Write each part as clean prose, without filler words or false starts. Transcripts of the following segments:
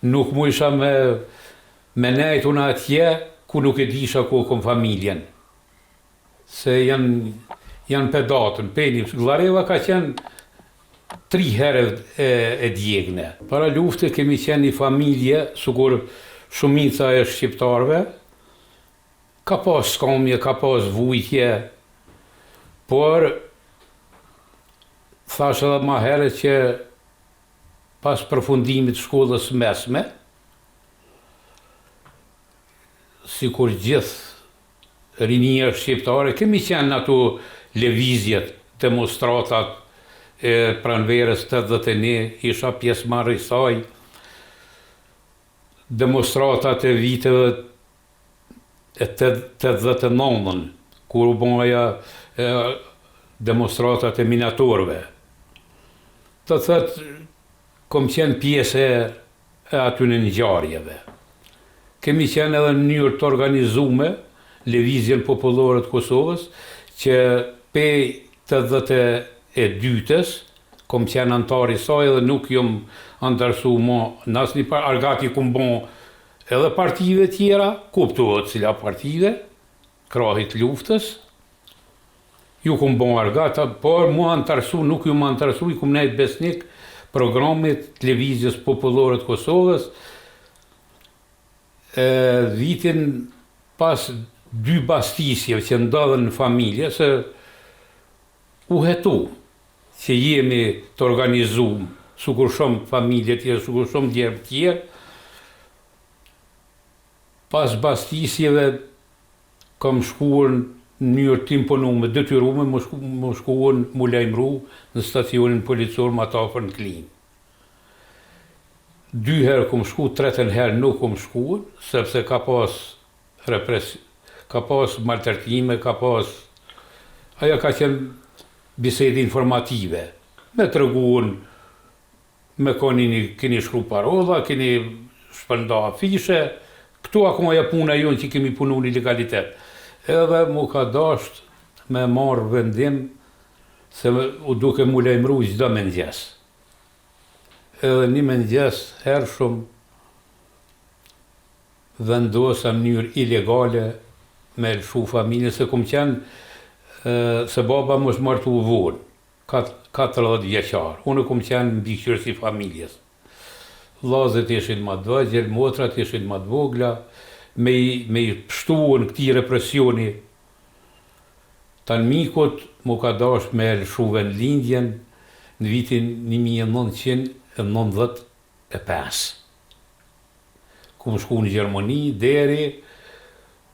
Nuk mu isha me nejt unë atje, ku nuk e disha ku kom familjen. Se janë pedatën, peni. Llareva ka qenë 3 herë e djegne. Para lufte kemi qenë një familje, sukur shumica e shqiptarve, ka pas skamje, ka pas vujtje, por thash edhe ma herë që pas përfundimit shkollës mesme, si kur gjithë rinia shqiptare, kemi qenë ato lëvizjet, demonstratat e pranverës 81, isha pjesëmarrë i saj, demonstratat e viteve e 89-ën, kur u bëja demonstratat e minatorëve. Të thëtë, kom qenë pjesë e atyne ngjarjeve. Kemi qenë edhe në mënyrë të organizume, lëvizjen popullore të Kosovës, që pej 82-ës, kom qenë antar i saj dhe nuk jom antarësu mo në asnjë argati kum bon edhe partive tjera, kuptohet cila partive, krahit luftës, ju kum bon argata, por mu antarësu, nuk ju më antarësu, i kum nejt besnik programit televizjes popullore të Kosovës, vitin pas 2 bastisjeve që ndodhen në familje, se u hetu që jemi të organizuar, sukur shumë familje tjerë, sukur shumë djerë tjerë, pas bastisjeve kam shkuar në mënyrë të imponume, detyrume, më shkuar më lajmëru në stacionin policor më ata afër në Klinë. 2 herë kom shku, 3 herë nuk kom shkuar, sepse ka pas ka pas maltretime, ka pas... Aja ka qenë bisede informative, me treguan, me keni shkru parolla, keni shpërnda afishe, këtu akoma ja puna jonë që kemi punu një legalitet. Edhe mu ka dasht me marrë vendim, se u duke mu lajmëru çdo mëngjes. Edhe një mëngjes herë shumë vendosa në mënyrë ilegale me lëshu familje, se kom qenë, se baba më është martu vonë, 40 vjeqar, unë kom qenë mbikëqyrës i familjes. Vllazët ishin më të vëgjël, motrat ishin më të vogla, me i pështuën këtij represioni. Tan mikut mu ka dash me lëshu vendlindjen në vitin 1995. Ku më shku në Gjermani, deri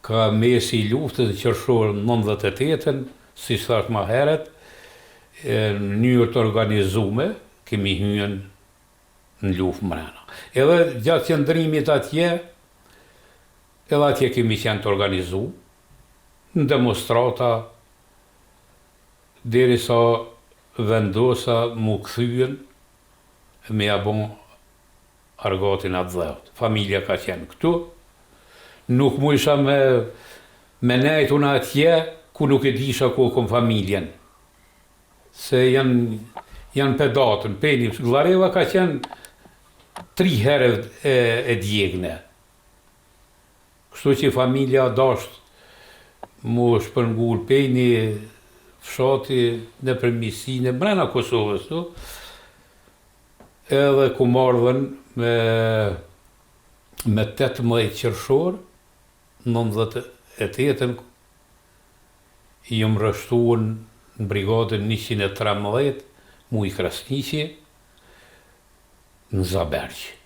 ka mesi i luftës në qershor 98-ën, si thash ma heret, në mënyrë të organizume, kemi hyrën në luftë mrena. Edhe gjatë qëndrimit atje, edhe atje kemi qenë të organizu, në demonstrata, derisa vendosa mu kthyen me ja bon argatin atë dheut. Familja ka qenë këtu, nuk mu isha me nejt unë atje, ku nuk e disha ku kom familjen. Se janë pedatën, peni. Llareva ka qenë 3 herë e djegne. Kështu që familja dasht mu shpërngul peni, fshati në përmisinë, brenda Kosovës, edhe ku mardhen me 18 qershor, 98-ën, jëm rreshtuar në brigadën 113, mu i Krasniqi, në Zaberq.